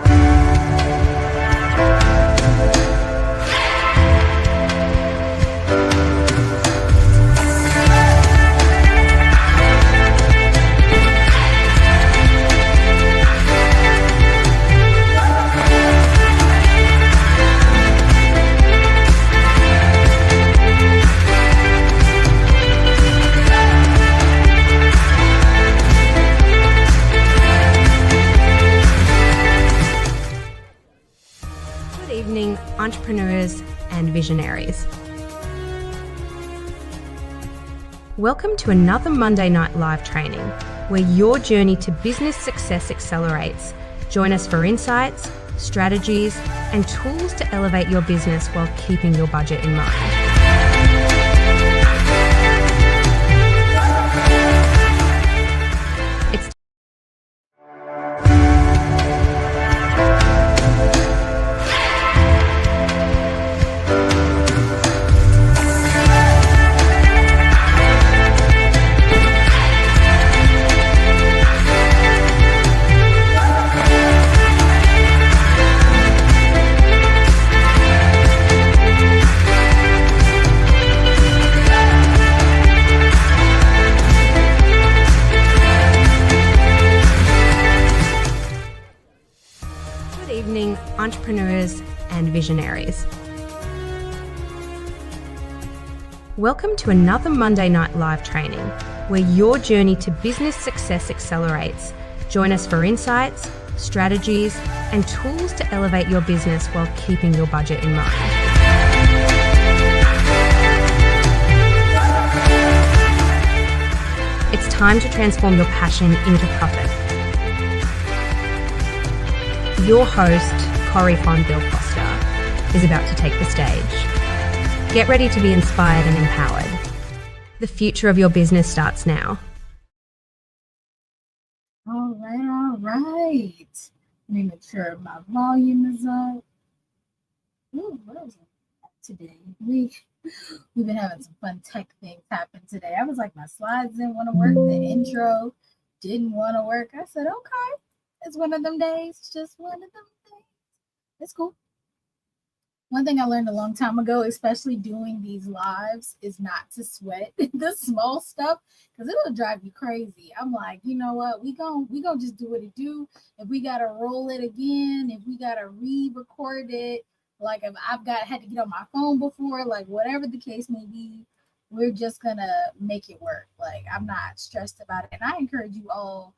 Good evening, entrepreneurs and visionaries. Welcome to another Monday Night Live training where your journey to business success accelerates. Join us for insights, strategies, and tools to elevate your business while keeping your budget in mind. Good evening, entrepreneurs and visionaries. Welcome to another Monday Night Live training where your journey to business success accelerates. Join us for insights, strategies, and tools to elevate your business while keeping your budget in mind. It's time to transform your passion into profit. Your host, Corey von Bill-Foster, is about to take the stage. Get ready to be inspired and empowered. The future of your business starts now. All right. Let me make sure my volume is up. Ooh, what was it today? We've been having some fun tech things happen today. I was like, my slides didn't want to work. The intro didn't want to work. I said, okay, it's one of them days. Just one of them days. It's cool. One thing I learned a long time ago, especially doing these lives, is not to sweat the small stuff because it'll drive you crazy. I'm like, you know what? We gonna just do what it do. If we gotta roll it again, if we gotta re-record it, like if had to get on my phone before, like whatever the case may be, we're just gonna make it work. Like I'm not stressed about it, and I encourage you all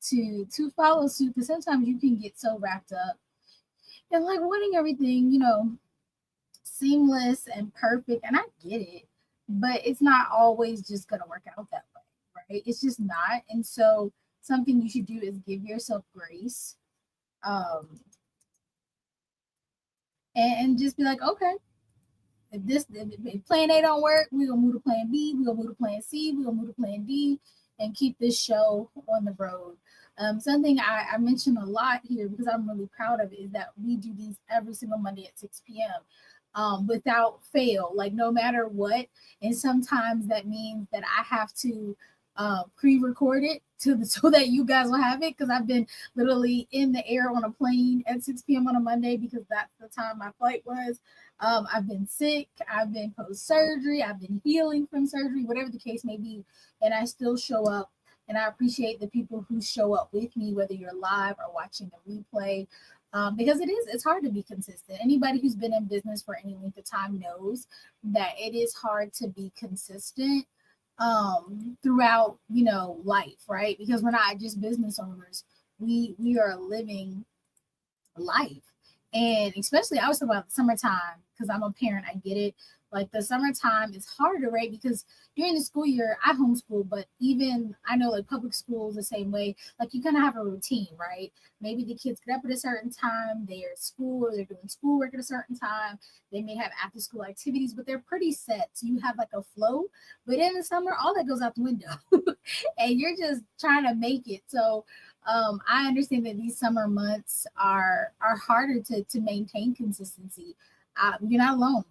to follow suit because sometimes you can get so wrapped up and like wanting everything, seamless and perfect, and I get it, but it's not always just gonna work out that way, right? It's just not. And so something you should do is give yourself grace, and just be like, okay, if plan A don't work, we're gonna move to plan B, we're gonna move to plan C, we're gonna move to plan D, and keep this show on the road. Something I mention a lot here because I'm really proud of it is that we do these every single Monday at 6 p.m. Without fail, like no matter what. And sometimes that means that I have to pre-record it so that you guys will have it because I've been literally in the air on a plane at 6 p.m. on a Monday because that's the time my flight was. I've been sick, I've been post-surgery, I've been healing from surgery, whatever the case may be, and I still show up. And I appreciate the people who show up with me, whether you're live or watching the replay, because it's hard to be consistent. Anybody who's been in business for any length of time knows that it is hard to be consistent throughout, life, right? Because we're not just business owners. We are living life. And especially I was talking about the summertime because I'm a parent, I get it. Like the summertime is harder, right? Because during the school year, I homeschool, but even I know like public schools the same way, like you kind of have a routine, right? Maybe the kids get up at a certain time, they're at school, or they're doing schoolwork at a certain time. They may have after school activities, but they're pretty set. So you have like a flow, but in the summer, all that goes out the window and you're just trying to make it. So I understand that these summer months are harder to maintain consistency. You're not alone.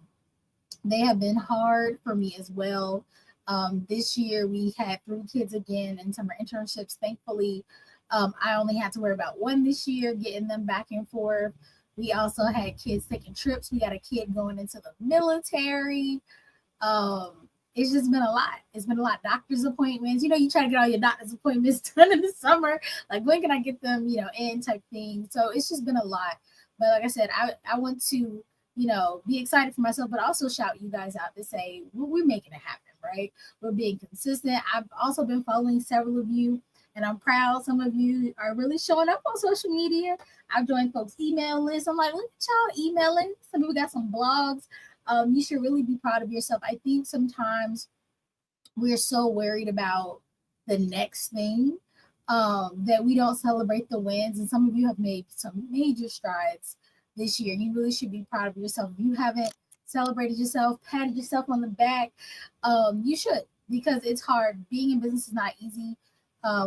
They have been hard for me as well. This year we had 3 kids again in summer internships. Thankfully, I only had to worry about one this year, getting them back and forth. We also had kids taking trips. We got a kid going into the military. It's just been a lot. It's been a lot. Doctor's appointments. You try to get all your doctor's appointments done in the summer. Like, when can I get them, in type thing. So it's just been a lot. But like I said, I want to, be excited for myself, but also shout you guys out to say we're making it happen, right? We're being consistent. I've also been following several of you, and I'm proud. Some of you are really showing up on social media. I've joined folks' email lists. I'm like, look at y'all emailing. Some people got some blogs. You should really be proud of yourself. I think sometimes we're so worried about the next thing that we don't celebrate the wins. And some of you have made some major strides this year. You really should be proud of yourself. If you haven't celebrated yourself, patted yourself on the back, you should, because it's hard. Being in business is not easy.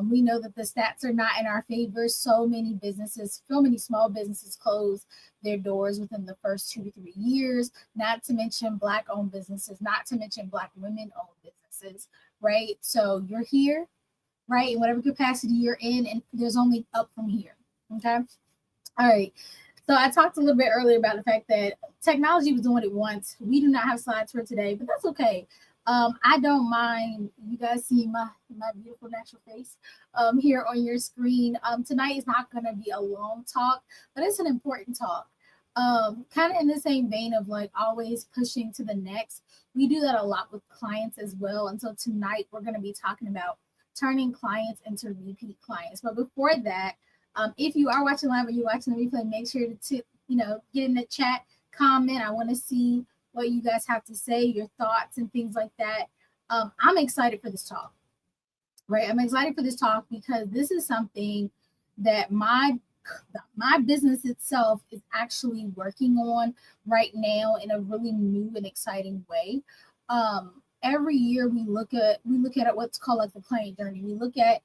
We know that the stats are not in our favor. So many small businesses close their doors within the first 2 to 3 years, not to mention Black-owned businesses, not to mention Black women-owned businesses, right? So you're here, right, in whatever capacity you're in, and there's only up from here, okay? All right. So I talked a little bit earlier about the fact that technology was doing what it wants. We do not have slides for today, but that's okay. I don't mind you guys seeing my beautiful natural face here on your screen. Tonight is not going to be a long talk, but it's an important talk. Kind of in the same vein of like always pushing to the next. We do that a lot with clients as well. And so tonight we're going to be talking about turning clients into repeat clients. But before that, if you are watching live or you're watching the replay, make sure to get in the chat, comment. I want to see what you guys have to say, your thoughts and things like that. I'm excited for this talk, right? I'm excited for this talk because this is something that my business itself is actually working on right now in a really new and exciting way. Every year we look at what's called like the client journey. We look at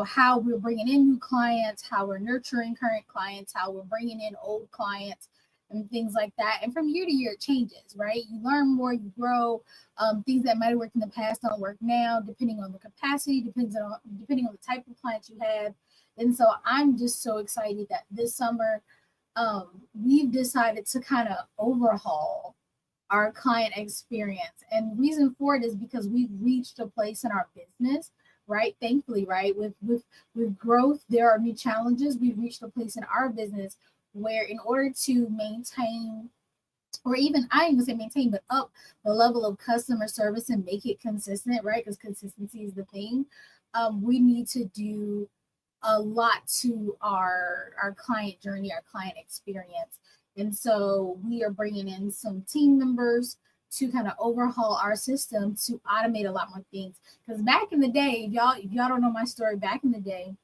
how we're bringing in new clients, how we're nurturing current clients, how we're bringing in old clients, and things like that. And from year to year, it changes, right? You learn more, you grow. Things that might have worked in the past don't work now, depending on the capacity, depending on the type of clients you have. And so I'm just so excited that this summer we've decided to kind of overhaul our client experience. And the reason for it is because we've reached a place in our business, right? Thankfully, right? With growth, there are new challenges. We've reached a place in our business where in order to maintain, or even I ain't gonna say maintain, but up the level of customer service and make it consistent, right? Because consistency is the thing. We need to do a lot to our client journey, our client experience. And so we are bringing in some team members to kind of overhaul our system to automate a lot more things. Because back in the day, if y'all don't know my story, back in the day,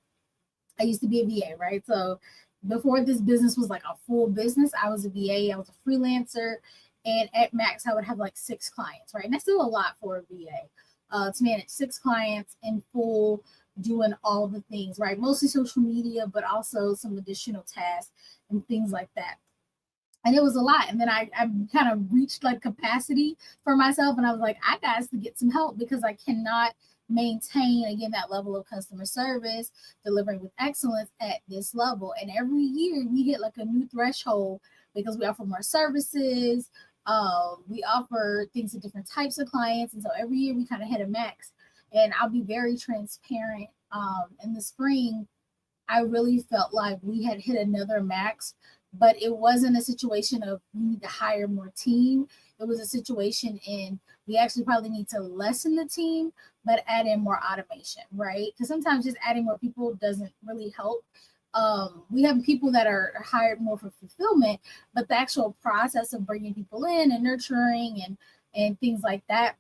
I used to be a VA, right? So before this business was like a full business, I was a VA, I was a freelancer, and at max I would have like 6 clients, right? And that's still a lot for a VA to manage 6 clients in full, doing all the things, right? Mostly social media, but also some additional tasks and things like that. And it was a lot. And then I kind of reached like capacity for myself, and I was like, I got to get some help because I cannot maintain again that level of customer service, delivering with excellence at this level. And every year we hit like a new threshold because we offer more services, we offer things to different types of clients, and so every year we kind of hit a max. And I'll be very transparent. In the spring, I really felt like we had hit another max, but it wasn't a situation of we need to hire more team. It was a situation in we actually probably need to lessen the team, but add in more automation, right? Because sometimes just adding more people doesn't really help. We have people that are hired more for fulfillment, but the actual process of bringing people in and nurturing and things like that,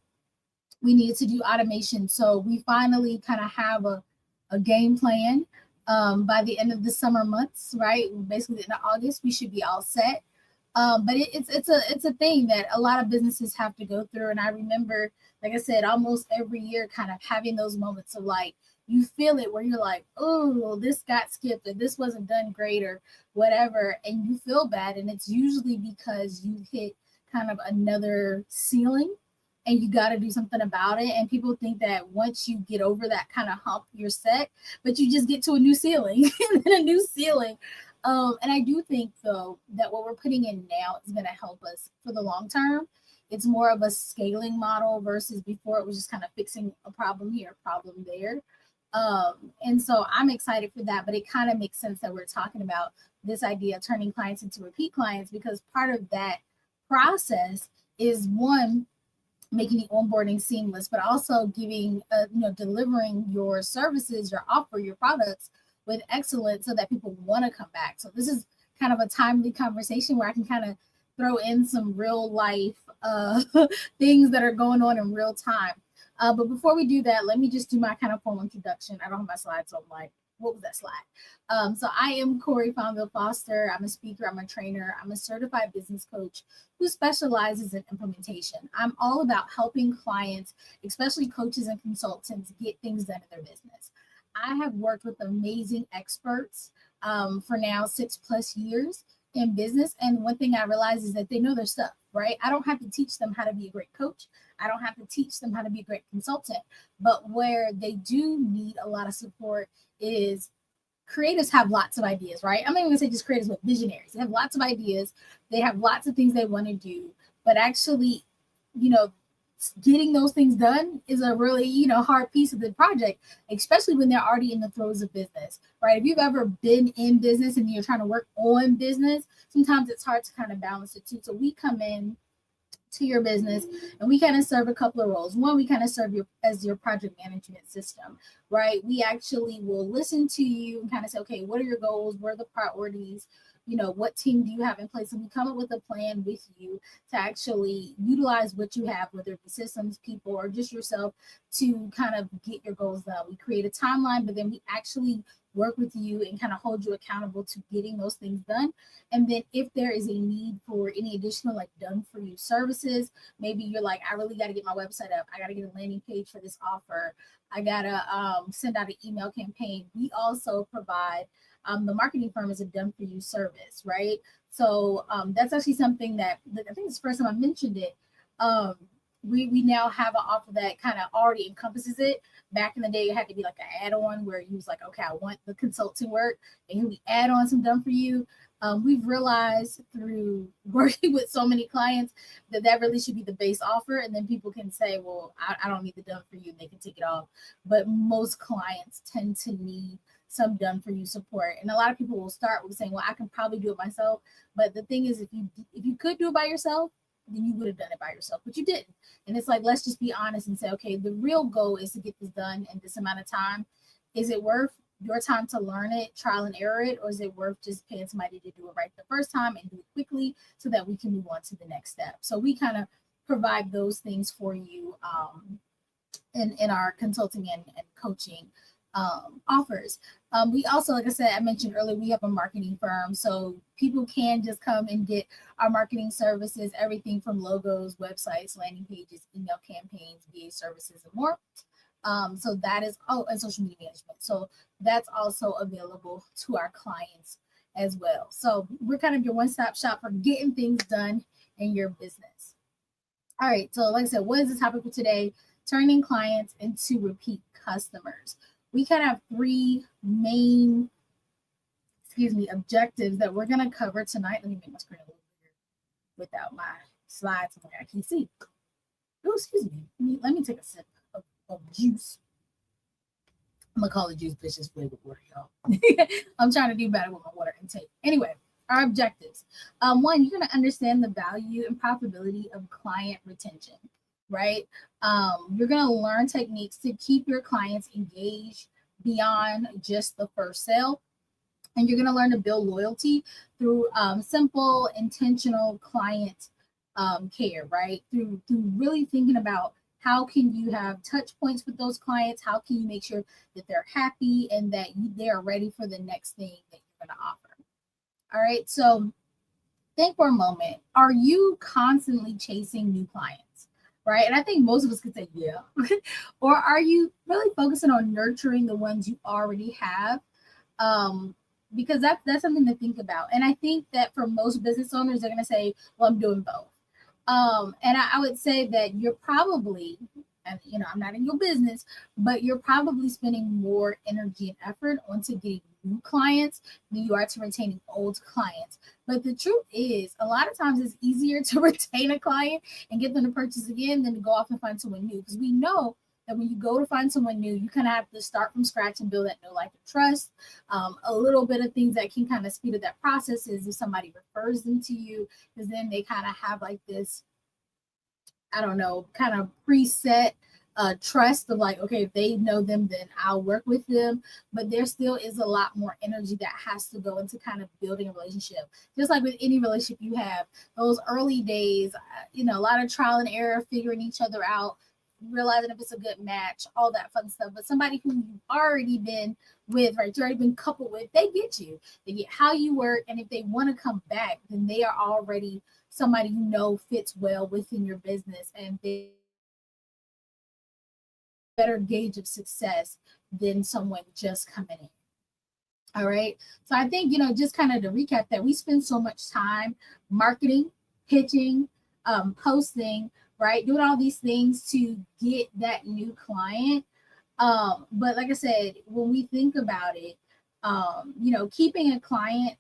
we needed to do automation. So we finally kind of have a game plan. By the end of the summer months, right? Basically in August, we should be all set. But it's a thing that a lot of businesses have to go through. And I remember, like I said, almost every year kind of having those moments of like, you feel it where you're like, oh, this got skipped or this wasn't done great or whatever. And you feel bad. And it's usually because you hit kind of another ceiling. and you got to do something about it. And people think that once you get over that kind of hump, you're set, but you just get to a new ceiling and then a new ceiling. And I do think, though, that what we're putting in now is going to help us for the long term. It's more of a scaling model versus before it was just kind of fixing a problem here, a problem there. And so I'm excited for that, but it kind of makes sense that we're talking about this idea of turning clients into repeat clients, because part of that process is, one, making the onboarding seamless, but also giving, delivering your services, your offer, your products with excellence so that people want to come back. So this is kind of a timely conversation where I can kind of throw in some real life things that are going on in real time. But before we do that, let me just do my kind of formal introduction. I don't have my slides, so I'm like, what was that slide? So I am Corey Fonville Foster. I'm a speaker, I'm a trainer, I'm a certified business coach who specializes in implementation. I'm all about helping clients, especially coaches and consultants, get things done in their business. I have worked with amazing experts for now 6+ years in business. And one thing I realize is that they know their stuff, right? I don't have to teach them how to be a great coach. I don't have to teach them how to be a great consultant. But where they do need a lot of support is creatives have lots of ideas, right? I'm not even gonna say just creatives, but visionaries. They have lots of ideas. They have lots of things they want to do, but actually, getting those things done is a really, hard piece of the project, especially when they're already in the throes of business, right? If you've ever been in business and you're trying to work on business, sometimes it's hard to kind of balance the two. So we come in to your business and we kind of serve a couple of roles. One, we kind of serve you as your project management system, right? We actually will listen to you and kind of say, okay, what are your goals? What are the priorities? What team do you have in place? And we come up with a plan with you to actually utilize what you have, whether it be systems, people, or just yourself, to kind of get your goals done. We create a timeline, but then we actually work with you and kind of hold you accountable to getting those things done. And then if there is a need for any additional done for you services, maybe you're like, I really got to get my website up. I got to get a landing page for this offer. I got to send out an email campaign. We also provide the marketing firm is a done for you service, right? So that's actually something that I think it's the first time I mentioned it. We now have an offer that kind of already encompasses it. Back in the day, it had to be like an add-on where you was like, okay, I want the consulting work, and we add on some done for you. We've realized through working with so many clients that really should be the base offer, and then people can say, well, I don't need the done for you, and they can take it off. But most clients tend to need some done for you support, and a lot of people will start with saying, well, I can probably do it myself. But the thing is, if you could do it by yourself, then you would have done it by yourself, but you didn't. And it's like, let's just be honest and say, okay, the real goal is to get this done in this amount of time. Is it worth your time to learn it, trial and error it, or is it worth just paying somebody to do it right the first time and do it quickly so that we can move on to the next step? So we kind of provide those things for you in our consulting and coaching offers. We also, like I said, I mentioned earlier, we have a marketing firm, so people can just come and get our marketing services, everything from logos, websites, landing pages, email campaigns, VA services, and more. So that is, and social media management. So that's also available to our clients as well. So we're kind of your one-stop shop for getting things done in your business. All right, so like I said, what is the topic for today? Turning clients into repeat customers. We kind of have three main, objectives that we're going to cover tonight. Let me make my screen a little bigger without my slides. I can't see. Oh, excuse me. Let me take a sip of juice. I'm going to call it juice, but it's just flavored water, y'all. I'm trying to do better with my water intake. Anyway, our objectives. One, you're going to understand the value and profitability of client retention. Right? You're going to learn techniques to keep your clients engaged beyond just the first sale. And you're going to learn to build loyalty through simple, intentional client care, right? Through really thinking about how can you have touch points with those clients? How can you make sure that they're happy and that they are ready for the next thing that you're going to offer? All right. So think for a moment. Are you constantly chasing new clients? Right? And I think most of us could say, yeah. Or are you really focusing on nurturing the ones you already have? Because that's something to think about. And I think that for most business owners, they're going to say, well, I'm doing both. And I would say that you're probably, and I'm not in your business, but you're probably spending more energy and effort onto getting new clients than you are to retaining old clients. But the truth is, a lot of times it's easier to retain a client and get them to purchase again than to go off and find someone new. Because we know that when you go to find someone new, you kind of have to start from scratch and build that know, like, and trust. A little bit of things that can kind of speed up that process is if somebody refers them to you, because then they kind of have like this, I don't know, kind of preset trust of like, okay, if they know them, then I'll work with them. But there still is a lot more energy that has to go into kind of building a relationship. Just like with any relationship you have, those early days, a lot of trial and error, figuring each other out, realizing if it's a good match, all that fun stuff. But somebody who you've already been with, right, you've already been coupled with, they get you. They get how you work. And if they want to come back, then they are already somebody fits well within your business, and they better gauge of success than someone just coming in. All right. So I think, just kind of to recap that, we spend so much time marketing, pitching, posting, right? Doing all these things to get that new client. But like I said, when we think about it, keeping a client,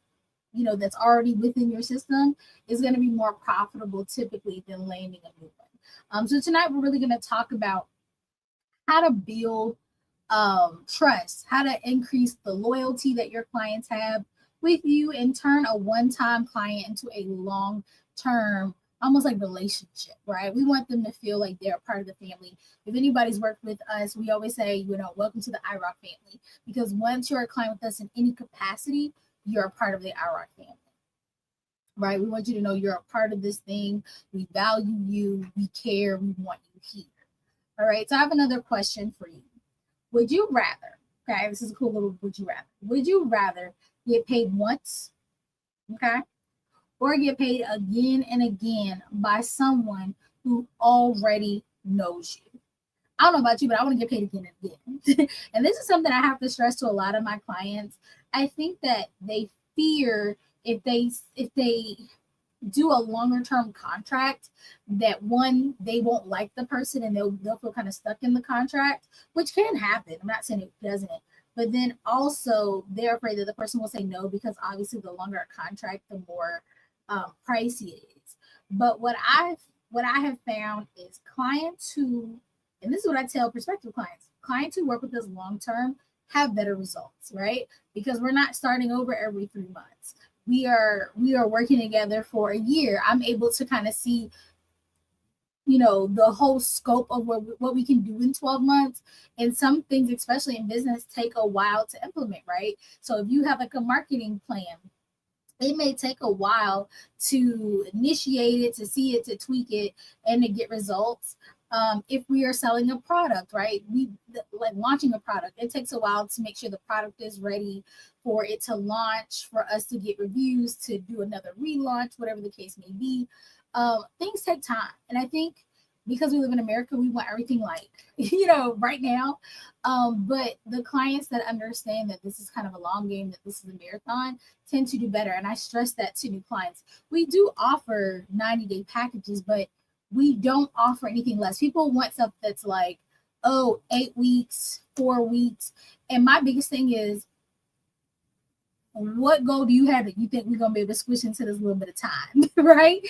that's already within your system is going to be more profitable typically than landing a new one. So tonight we're really going to talk about how to build trust, how to increase the loyalty that your clients have with you and turn a one-time client into a long-term, almost like relationship, right? We want them to feel like they're a part of the family. If anybody's worked with us, we always say, welcome to the iRock family, because once you're a client with us in any capacity, you're a part of the iRock family, right? We want you to know you're a part of this thing. We value you. We care. We want you here. All right. So I have another question for you. Would you rather, okay, this is a cool little would you rather get paid once, okay, or get paid again and again by someone who already knows you? I don't know about you, but I want to get paid again and again. And this is something I have to stress to a lot of my clients. I think that they fear if they do a longer term contract, that one, they won't like the person and they'll feel kind of stuck in the contract, which can happen. I'm not saying it doesn't, but then also they're afraid that the person will say no, because obviously the longer a contract, the more pricey it is. But what I have found is clients who, and this is what I tell prospective clients who work with us long term have better results, right? Because we're not starting over every 3 months. We are working together for a year. I'm able to kind of see, the whole scope of what we can do in 12 months. And some things, especially in business, take a while to implement, right? So if you have like a marketing plan, it may take a while to initiate it, to see it, to tweak it, and to get results. If we are selling a product, right? We like launching a product. It takes a while to make sure the product is ready for it to launch, for us to get reviews, to do another relaunch, whatever the case may be. Things take time. And I think because we live in America, we want everything like, right now. But the clients that understand that this is kind of a long game, that this is a marathon, tend to do better. And I stress that to new clients. We do offer 90-day packages, but we don't offer anything less. People want stuff that's like, 8 weeks, 4 weeks. And my biggest thing is, what goal do you have that you think we're going to be able to squish into this little bit of time, right?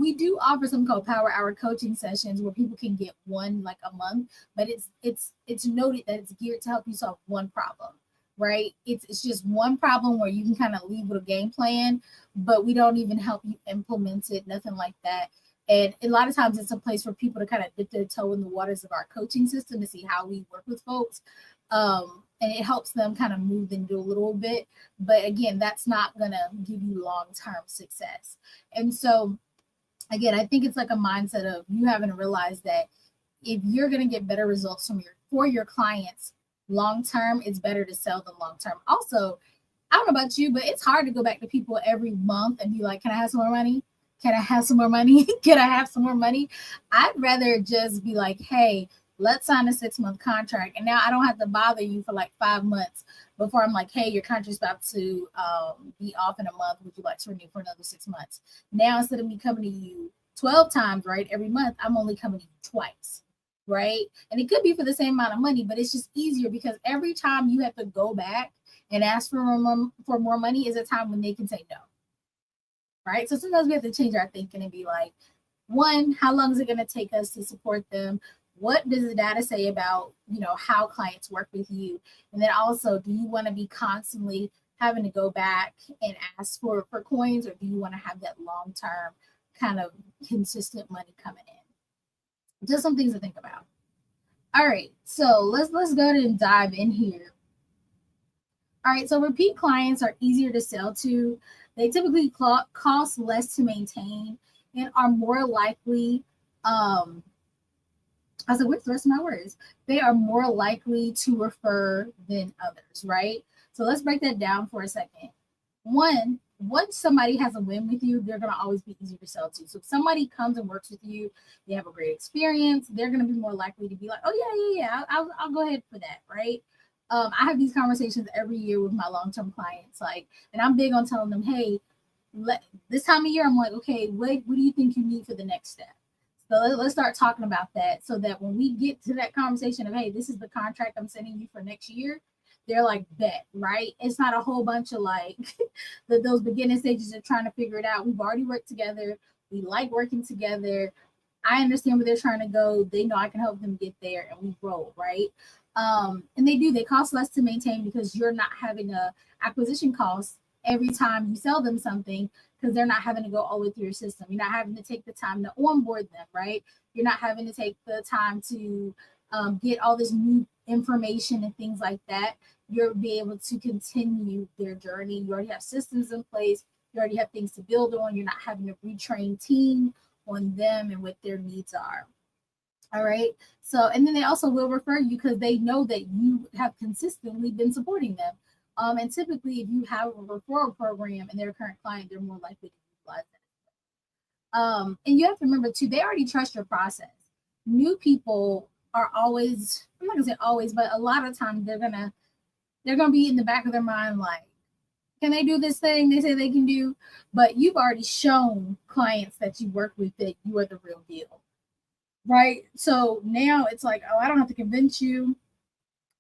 We do offer something called Power Hour coaching sessions where people can get one like a month, but it's noted that it's geared to help you solve one problem, right? It's just one problem where you can kind of leave with a game plan, but we don't even help you implement it, nothing like that. And a lot of times it's a place for people to kind of dip their toe in the waters of our coaching system to see how we work with folks. And it helps them kind of move the needle a little bit. But again, that's not going to give you long-term success. And so, again, I think it's like a mindset of you having to realize that if you're going to get better results for your clients long-term, it's better to sell them long-term. Also, I don't know about you, but it's hard to go back to people every month and be like, can I have some more money? Can I have some more money? Can I have some more money? I'd rather just be like, hey, let's sign a 6-month contract. And now I don't have to bother you for like 5 months before I'm like, hey, your contract's about to be off in a month. Would you like to renew for another 6 months? Now, instead of me coming to you 12 times, right, every month, I'm only coming to you twice, right? And it could be for the same amount of money, but it's just easier because every time you have to go back and ask for more money is a time when they can say no, right? So sometimes we have to change our thinking and be like, one, how long is it going to take us to support them? What does the data say about, how clients work with you? And then also, do you want to be constantly having to go back and ask for coins, or do you want to have that long term kind of consistent money coming in? Just some things to think about. All right, so let's go ahead and dive in here. All right, so repeat clients are easier to sell to. They typically cost less to maintain and are more likely. I was like, what's the rest of my words? They are more likely to refer than others, right? So let's break that down for a second. One, once somebody has a win with you, they're going to always be easier to sell to. So if somebody comes and works with you, they have a great experience, they're going to be more likely to be like, oh, yeah, I'll go ahead for that, right? I have these conversations every year with my long-term clients, and I'm big on telling them, hey, this time of year, I'm like, okay, what do you think you need for the next step? So let's start talking about that so that when we get to that conversation of, hey, this is the contract I'm sending you for next year, they're like, bet, right? It's not a whole bunch of those beginning stages of trying to figure it out. We've already worked together. We like working together. I understand where they're trying to go. They know I can help them get there, and we roll, right? And they cost less to maintain because you're not having a acquisition cost every time you sell them something, because they're not having to go all the way through your system. You're not having to take the time to onboard them, right? You're not having to take the time to get all this new information and things like that. You'll be able to continue their journey. You already have systems in place. You already have things to build on. You're not having to retrain team on them and what their needs are. All right. So, and then they also will refer you because they know that you have consistently been supporting them. And typically, if you have a referral program and they're a current client, they're more likely to utilize that. And you have to remember too, they already trust your process. New people are always, I'm not gonna say always, but a lot of times they're gonna be in the back of their mind like, can they do this thing they say they can do? But you've already shown clients that you work with that you are the real deal. Right. So now it's like, oh, I don't have to convince you.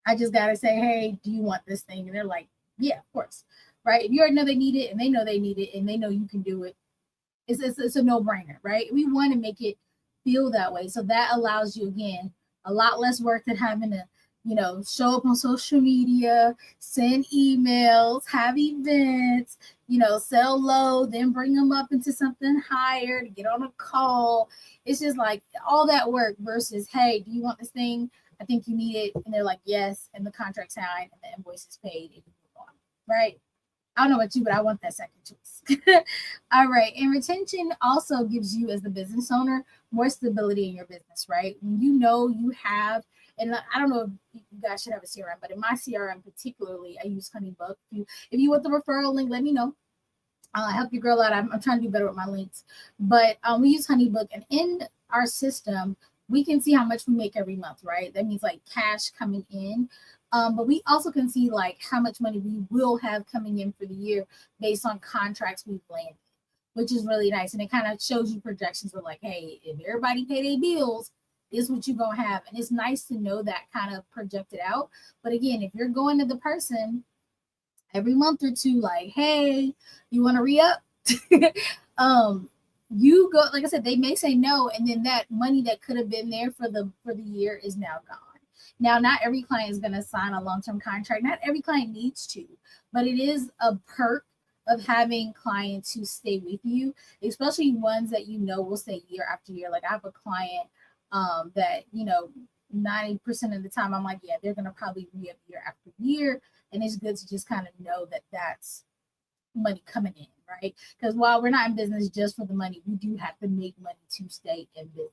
I just got to say, hey, do you want this thing? And they're like, yeah, of course. Right. If you already know they need it and they know they need it and they know you can do it, it's a no brainer. Right. We want to make it feel that way. So that allows you, again, a lot less work than having to, show up on social media, send emails, have events, sell low, then bring them up into something higher to get on a call. It's just like all that work versus, hey, do you want this thing? I think you need it. And they're like, yes. And the contract signed and the invoice is paid and you move on. Right. I don't know about you, but I want that second choice. All right. And retention also gives you, as the business owner, more stability in your business, right? When you know you have, and I don't know if you guys should have a CRM, but in my CRM particularly, I use HoneyBook. If you want the referral link, let me know. I'll help your girl out. I'm trying to do better with my links. But we use HoneyBook, and in our system, we can see how much we make every month, right? That means like cash coming in. But we also can see like how much money we will have coming in for the year based on contracts we've landed, which is really nice. And it kind of shows you projections of like, hey, if everybody pay their bills, this is what you're going to have. And it's nice to know that kind of projected out. But again, if you're going to the person every month or two, like, hey, you want to re-up? You go, like I said, they may say no, and then that money that could have been there for the year is now gone. Now, not every client is going to sign a long-term contract. Not every client needs to, but it is a perk of having clients who stay with you, especially ones that will stay year after year. Like I have a client that 90% of the time I'm like, yeah, they're going to probably re-up year after year, and it's good to just kind of know that that's money coming in, right? Because while we're not in business just for the money, we do have to make money to stay in business.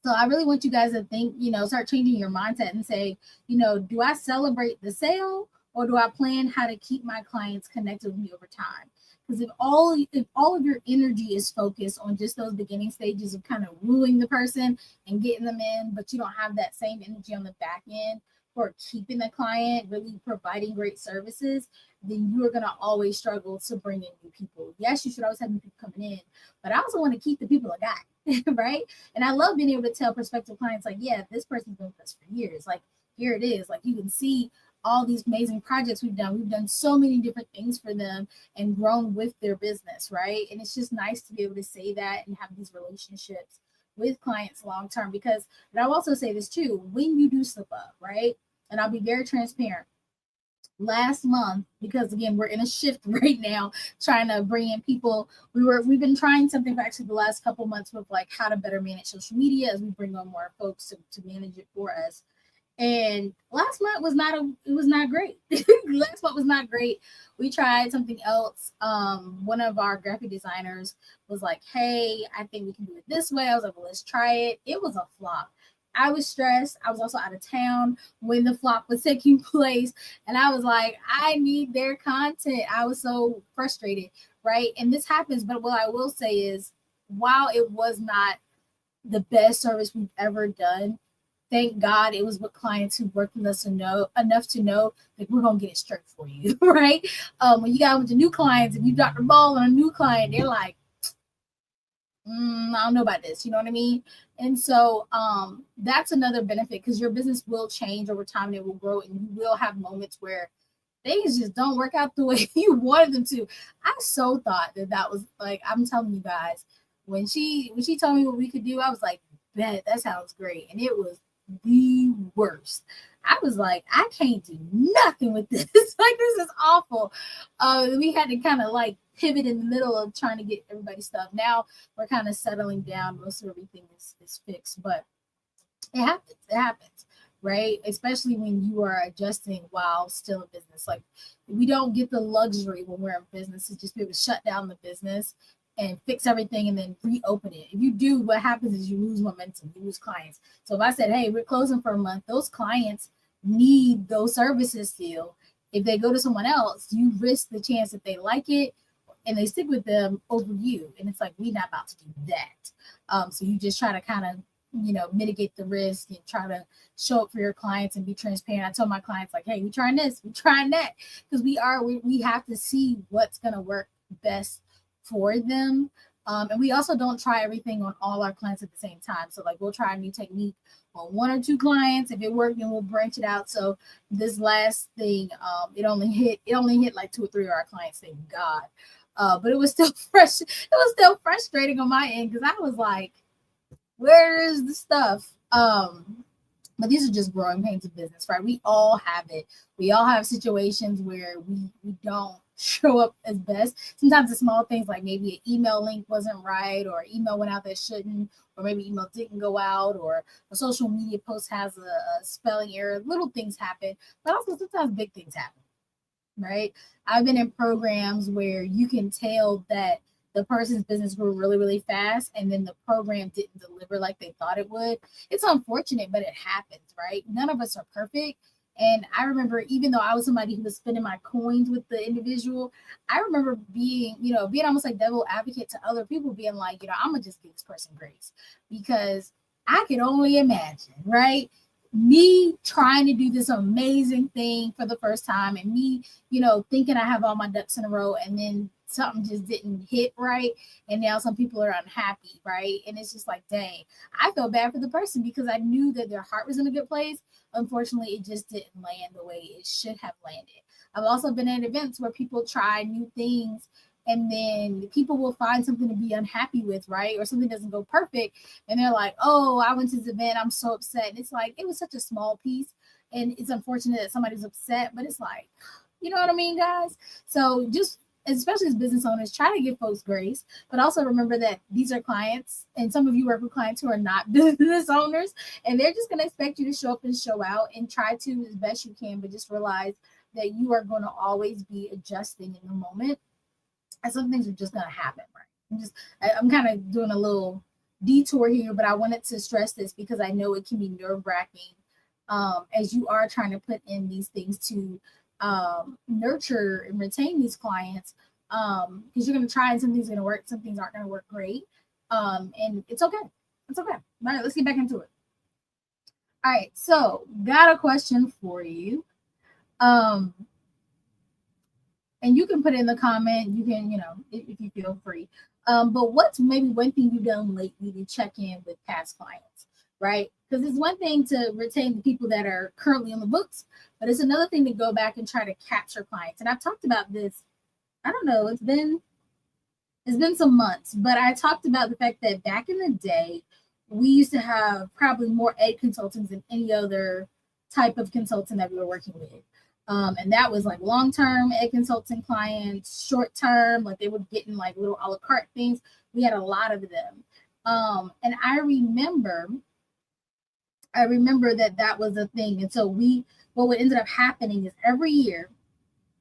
So I really want you guys to think, start changing your mindset and say, do I celebrate the sale or do I plan how to keep my clients connected with me over time? Because if all of your energy is focused on just those beginning stages of kind of wooing the person and getting them in, but you don't have that same energy on the back end, for keeping the client, really providing great services, then you are going to always struggle to bring in new people. Yes, you should always have new people coming in, but I also want to keep the people I got, right? And I love being able to tell prospective clients, like, yeah, this person's been with us for years. Like, here it is. Like, you can see all these amazing projects we've done. We've done so many different things for them and grown with their business, right? And it's just nice to be able to say that and have these relationships with clients long term. Because, and I'll also say this too, when you do slip up, right? And I'll be very transparent. Last month, because again, we're in a shift right now, trying to bring in people. We've been trying something for actually the last couple months with like how to better manage social media as we bring on more folks to manage it for us. And last month was not great. Last month was not great. We tried something else. One of our graphic designers was like, hey, I think we can do it this way. I was like, well, let's try it. It was a flop. I was stressed. I was also out of town when the flop was taking place. And I was like, I need their content. I was so frustrated, right? And this happens. But what I will say is, while it was not the best service we've ever done, thank God it was with clients who worked with us enough to know that we're gonna get it straight for you, right? When you got with the new clients, if you drop the ball on a new client, they're like, I don't know about this, you know what I mean? And so that's another benefit, because your business will change over time and it will grow, and you will have moments where things just don't work out the way you wanted them to. I so thought that was like, I'm telling you guys, when she told me what we could do, I was like, bet, that sounds great. And it was the worst. I was like, I can't do nothing with this. Like, this is awful. We had to kind of like pivot in the middle of trying to get everybody's stuff. Now we're kind of settling down. Most of everything is fixed, but it happens. It happens, right? Especially when you are adjusting while still in business. Like, we don't get the luxury when we're in business to just be able to shut down the business and fix everything and then reopen it. If you do, what happens is you lose momentum, you lose clients. So if I said, hey, we're closing for a month, those clients need those services still. If they go to someone else, you risk the chance that they like it and they stick with them over you. And it's like, we're not about to do that. So you just try to kind of, mitigate the risk and try to show up for your clients and be transparent. I told my clients, like, hey, we trying this, we trying that, because we have to see what's going to work best for them. And we also don't try everything on all our clients at the same time. So like, we'll try a new technique on one or two clients. If it worked, then we'll branch it out. So this last thing, it only hit like 2 or 3 of our clients, thank God. But it was still fresh. It was still frustrating on my end, because I was like, where is the stuff? But these are just growing pains of business, right? We all have it. We all have situations where we don't show up as best. Sometimes the small things, like maybe an email link wasn't right, or email went out that shouldn't, or maybe email didn't go out, or a social media post has a spelling error. Little things happen, but also sometimes big things happen, right? I've been in programs where you can tell that the person's business grew really, really fast, and then the program didn't deliver like they thought it would. It's unfortunate, but it happens, right? None of us are perfect. And I remember, even though I was somebody who was spending my coins with the individual, I remember being almost like devil advocate to other people, being like, I'm gonna just give this person grace, because I can only imagine, right? Me trying to do this amazing thing for the first time, and me, thinking I have all my ducks in a row, and then something just didn't hit right, and now some people are unhappy, right? And it's just like, dang, I felt bad for the person, because I knew that their heart was in a good place. Unfortunately, it just didn't land the way it should have landed. I've also been at events where people try new things, and then people will find something to be unhappy with, right? Or something doesn't go perfect, and they're like, oh, I went to this event, I'm so upset. And it's like, it was such a small piece, and it's unfortunate that somebody's upset, but it's like, you know what I mean, guys? So just, especially as business owners, try to give folks grace, but also remember that these are clients, and some of you work with clients who are not business owners, and they're just going to expect you to show up and show out, and try to as best you can, but just realize that you are going to always be adjusting in the moment, and some things are just going to happen, right? I'm kind of doing a little detour here, but I wanted to stress this because I know it can be nerve-wracking as you are trying to put in these things to nurture and retain these clients, because you're going to try, and some things are going to work, some things aren't going to work great, and it's okay. All right, let's get back into it. All right, so got a question for you. And you can put it in the comment. You can, if you feel free. But what's maybe one thing you've done lately to check in with past clients, right? Because it's one thing to retain the people that are currently on the books, but it's another thing to go back and try to capture clients. And I've talked about this. I don't know. It's been some months, but I talked about the fact that back in the day, we used to have probably more ed consultants than any other type of consultant that we were working with. And that was like long-term ed consulting clients, short-term, like they were getting like little a la carte things. We had a lot of them. And I remember that was a thing. And so what ended up happening is every year,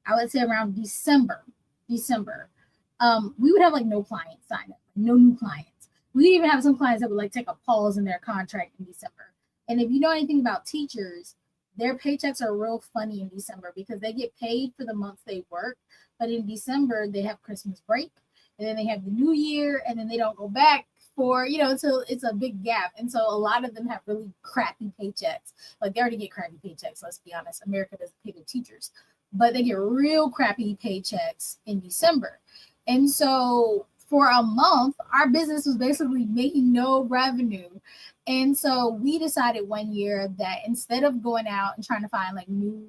I would say around December, we would have like no clients sign up, no new clients. We even have some clients that would like take a pause in their contract in December. And if you know anything about teachers, their paychecks are real funny in December because they get paid for the months they work. But in December, they have Christmas break and then they have the new year and then they don't go back for, until it's a big gap. And so a lot of them have really crappy paychecks. Like they already get crappy paychecks, let's be honest. America doesn't pay their teachers, but they get real crappy paychecks in December. And so for a month, our business was basically making no revenue. And so we decided one year that instead of going out and trying to find like new,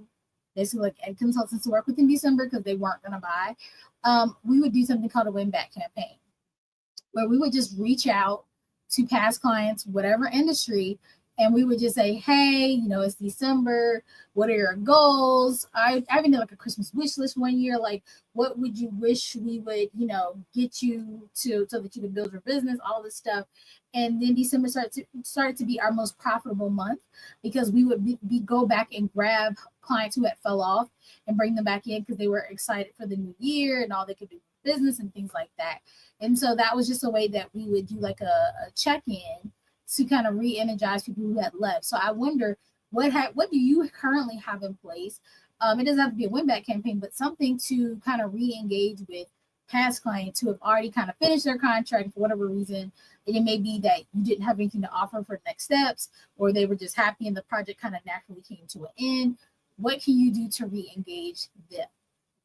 basically like ed consultants to work with in December because they weren't going to buy, we would do something called a win back campaign, where we would just reach out to past clients, whatever industry, and we would just say, hey, it's December. What are your goals? I even did like a Christmas wish list one year. Like, what would you wish we would, get you to so that you could build your business, all this stuff. And then December started to be our most profitable month because we would go back and grab clients who had fell off and bring them back in because they were excited for the new year and all they could do with business and things like that. And so that was just a way that we would do like a check-in to kind of re-energize people who had left. So I wonder what do you currently have in place? It doesn't have to be a win-back campaign, but something to kind of re-engage with past clients who have already kind of finished their contract for whatever reason. And it may be that you didn't have anything to offer for next steps, or they were just happy and the project kind of naturally came to an end. What can you do to re-engage them?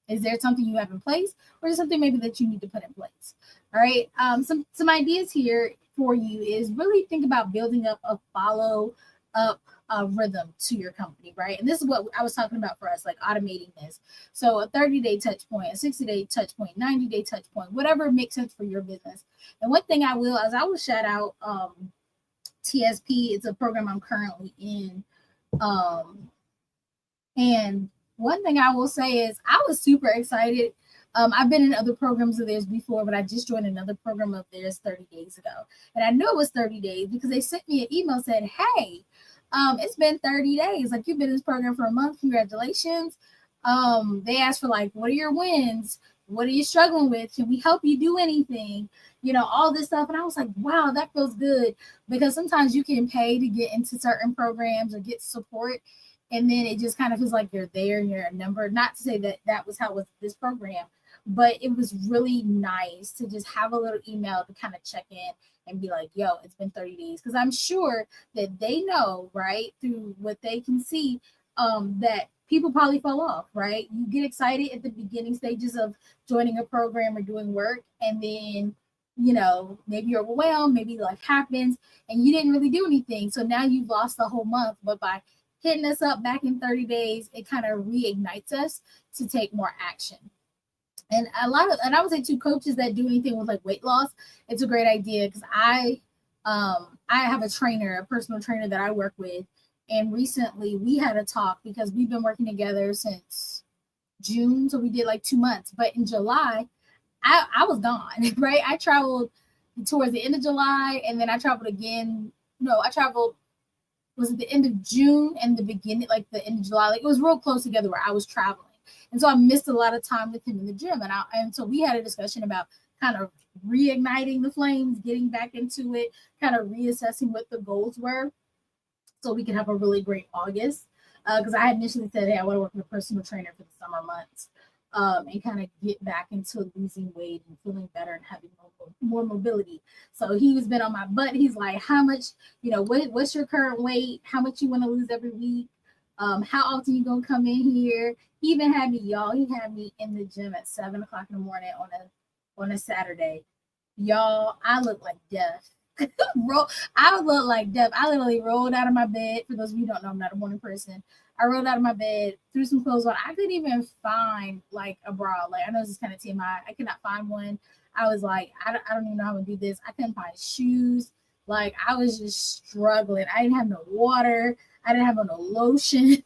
Is there something you have in place, or is something maybe that you need to put in place? All right. Some ideas here for you is really think about building up a follow up rhythm to your company, right? And this is what I was talking about for us, like automating this. So a 30-day touch point, a 60-day touch point, 90-day touch point, whatever makes sense for your business. And one thing I will shout out TSP. It's a program I'm currently in. And one thing I will say is I was super excited. I've been in other programs of theirs before, but I just joined another program of theirs 30 days ago. And I know it was 30 days because they sent me an email said, hey, it's been 30 days. Like, you've been in this program for a month. Congratulations. They asked for like, what are your wins? What are you struggling with? Can we help you do anything? All this stuff. And I was like, wow, that feels good, because sometimes you can pay to get into certain programs or get support. And then it just kind of feels like you're there and you're a number. Not to say that that was how it was this program, but it was really nice to just have a little email to kind of check in and be like, yo, it's been 30 days. Because I'm sure that they know, right, through what they can see, that people probably fall off, right? You get excited at the beginning stages of joining a program or doing work, and then maybe you're overwhelmed, maybe life happens, and you didn't really do anything. So now you've lost the whole month. But by hitting us up back in 30 days, it kind of reignites us to take more action. And I would say too, coaches that do anything with like weight loss, it's a great idea, because I have a personal trainer that I work with, and recently we had a talk because we've been working together since June, so we did like 2 months. But in July, I was gone, right? I traveled towards the end of July, and then I traveled again. No, I traveled, was at the end of June and the beginning, like the end of July. Like, it was real close together where I was traveling. And so I missed a lot of time with him in the gym. And so we had a discussion about kind of reigniting the flames, getting back into it, kind of reassessing what the goals were so we could have a really great August. Because I had initially said, hey, I want to work with a personal trainer for the summer months. and kind of get back into losing weight and feeling better and having more mobility. So he's been on my butt. He's like, how much, what's your current weight? How much you want to lose every week? How often you gonna come in here? He even had me, y'all. He had me in the gym at 7 o'clock in the morning on a Saturday. Y'all, I look like death. I look like death. I literally rolled out of my bed. For those of you who don't know, I'm not a morning person. I rolled out of my bed, threw some clothes on. I couldn't even find like a bra. Like, I know this is kind of TMI. I could not find one. I was like, I don't even know how to do this. I couldn't find shoes. Like, I was just struggling. I didn't have no water. I didn't have no lotion.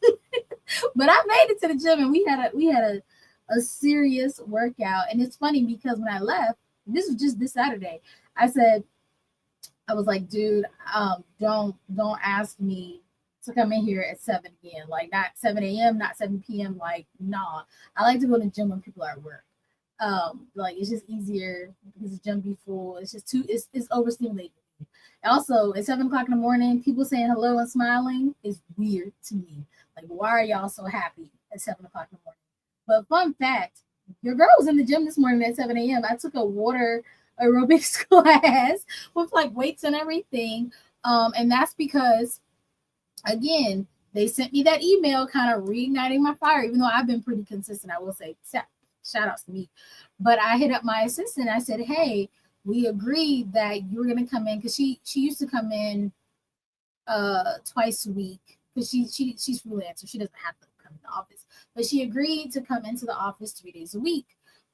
But I made it to the gym, and we had a serious workout. And it's funny because when I left, this was just this Saturday, I was like, dude, don't ask me to come in here at 7 again. Like, not 7 a.m., not 7 p.m. Like, nah. I like to go to the gym when people are at work. Like, it's just easier because the gym be full. It's just it's overstimulating. Also, at 7 o'clock in the morning, people saying hello and smiling is weird to me. Like, why are y'all so happy at 7 o'clock in the morning? But fun fact, your girl was in the gym this morning at 7 a.m. I took a water aerobics class with like weights and everything. And that's because, again, they sent me that email kind of reigniting my fire, even though I've been pretty consistent, I will say, shout outs to me. But I hit up my assistant. I said, hey, we agreed that you were going to come in, because she used to come in twice a week, because she's freelancer. She doesn't have to come in the office, but she agreed to come into the office 3 days a week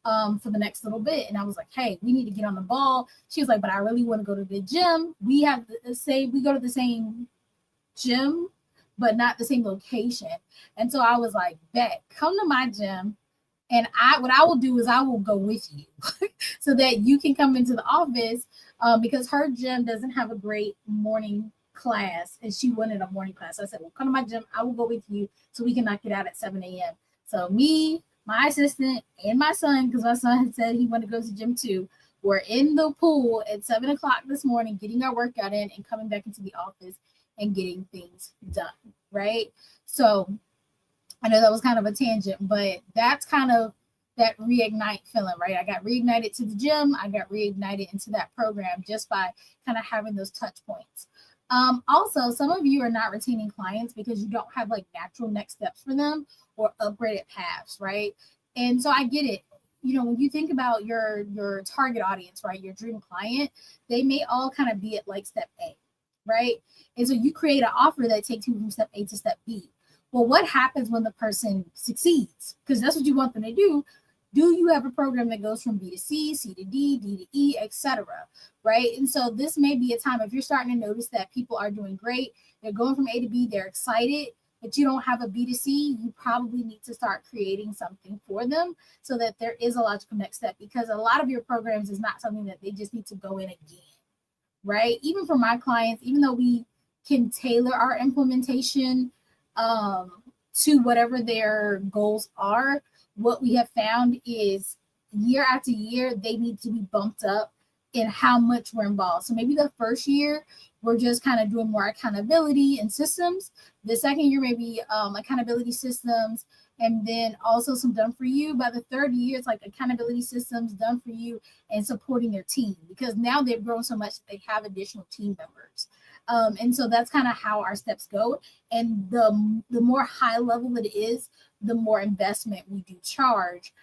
for the next little bit. And I was like, hey, we need to get on the ball. She was like, but I really want to go to the gym. We go to the same gym, but not the same location. And so I was like, bet, come to my gym. And what I will do is I will go with you so that you can come into the office, because her gym doesn't have a great morning class, and she wanted a morning class. So I said, well, come to my gym. I will go with you so we can knock it out at 7 a.m. So me, my assistant, and my son, because my son had said he wanted to go to the gym too, were in the pool at 7 o'clock this morning, getting our workout in and coming back into the office and getting things done, right? So I know that was kind of a tangent, but that's kind of that reignite feeling, right? I got reignited to the gym. I got reignited into that program just by kind of having those touch points. Also, some of you are not retaining clients because you don't have like natural next steps for them or upgraded paths, right? And so I get it. When you think about your target audience, right, your dream client, they may all kind of be at like step A, right? And so you create an offer that takes you from step A to step B. Well, what happens when the person succeeds? Because that's what you want them to do. Do you have a program that goes from B to C, C to D, D to E, etc., right? And so this may be a time, if you're starting to notice that people are doing great, they're going from A to B, they're excited, but you don't have a B to C, you probably need to start creating something for them so that there is a logical next step, because a lot of your programs is not something that they just need to go in again, right? Even for my clients, even though we can tailor our implementation to whatever their goals are, what we have found is year after year, they need to be bumped up in how much we're involved. So maybe the first year, we're just kind of doing more accountability and systems. The second year, maybe accountability systems, and then also some done for you. By the third year, it's like accountability systems, done for you, and supporting their team, because now they've grown so much that they have additional team members. And so that's kind of how our steps go. And the more high level it is, the more investment we do charge,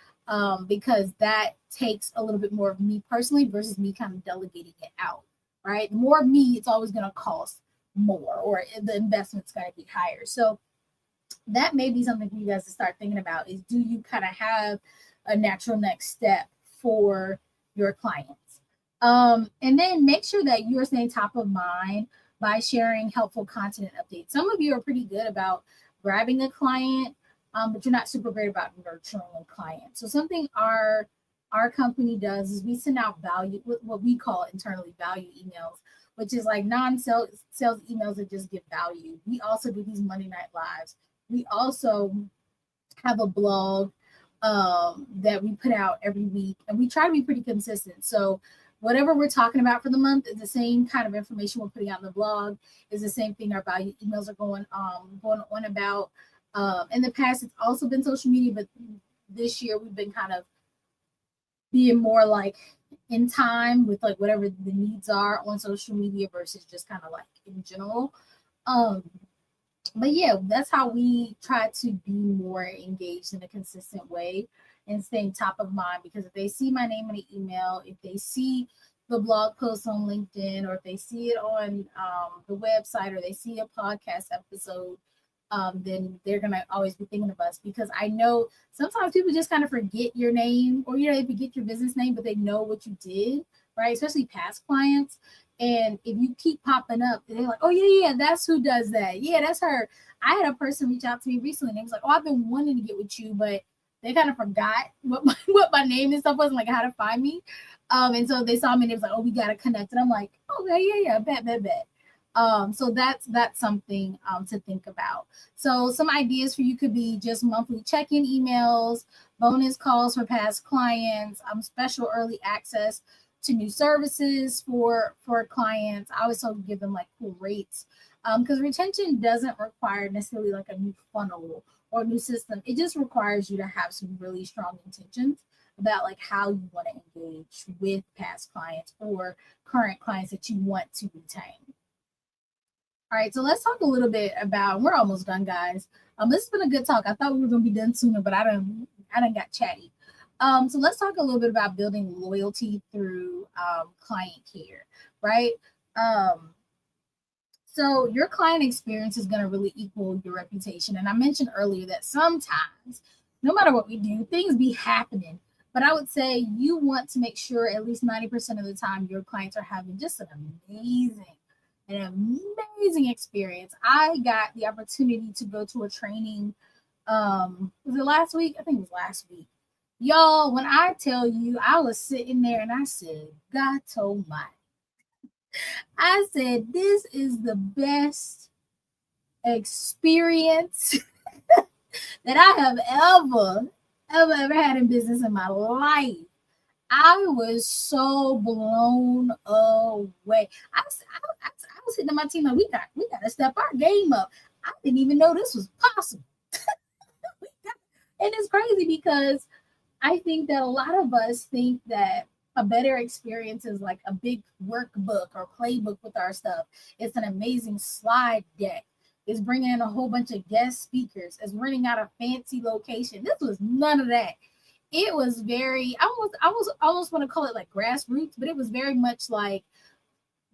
because that takes a little bit more of me personally versus me kind of delegating it out, right? The more of me, it's always going to cost more, or the investment's going to be higher. So that may be something for you guys to start thinking about, is do you kind of have a natural next step for your clients? And then make sure that you're staying top of mind by sharing helpful content and updates. Some of you are pretty good about grabbing a client, but you're not super great about nurturing a client. So something our company does is we send out value, what we call internally value emails, which is like non-sales emails that just give value. We also do these Monday Night Lives. We also have a blog that we put out every week, and we try to be pretty consistent. So whatever we're talking about for the month is the same kind of information we're putting out in the blog, is the same thing our value emails are going on about. In the past, it's also been social media, but this year we've been kind of being more like in time with like whatever the needs are on social media versus just kind of like in general. But yeah, that's how we try to be more engaged in a consistent way and staying top of mind, because if they see my name in an email, if they see the blog post on LinkedIn, or if they see it on the website, or they see a podcast episode, then they're gonna always be thinking of us, because I know sometimes people just kind of forget your name, or they forget your business name, but they know what you did, right? Especially past clients. And if you keep popping up, they're like, oh yeah, that's who does that. Yeah, that's her. I had a person reach out to me recently, and they was like, oh, I've been wanting to get with you, but they kind of forgot what my name and stuff was, and like how to find me. And so they saw me and it was like, oh, we gotta connect. And I'm like, okay, yeah, bet. So that's something to think about. So some ideas for you could be just monthly check-in emails, bonus calls for past clients, special early access to new services for clients. I always also give them like cool rates, because retention doesn't require necessarily like a new funnel or new system. It just requires you to have some really strong intentions about like how you want to engage with past clients or current clients that you want to retain. All right, so let's talk a little bit about, we're almost done, guys. This has been a good talk. I thought we were gonna be done sooner, but I done got chatty. So let's talk a little bit about building loyalty through client care, right? So your client experience is going to really equal your reputation. And I mentioned earlier that sometimes, no matter what we do, things be happening. But I would say you want to make sure at least 90% of the time your clients are having just an amazing experience. I got the opportunity to go to a training. Was it last week? I think it was last week. Y'all, when I tell you, I was sitting there and I said, God almighty. I said, this is the best experience that I have ever had in business in my life. I was so blown away. I was hitting my team like, we got to step our game up. I didn't even know this was possible. And it's crazy because I think that a lot of us think that a better experience is like a big workbook or playbook with our stuff. It's an amazing slide deck. It's bringing in a whole bunch of guest speakers. It's renting out a fancy location. This was none of that. It was very, I almost want to call it like grassroots, but it was very much like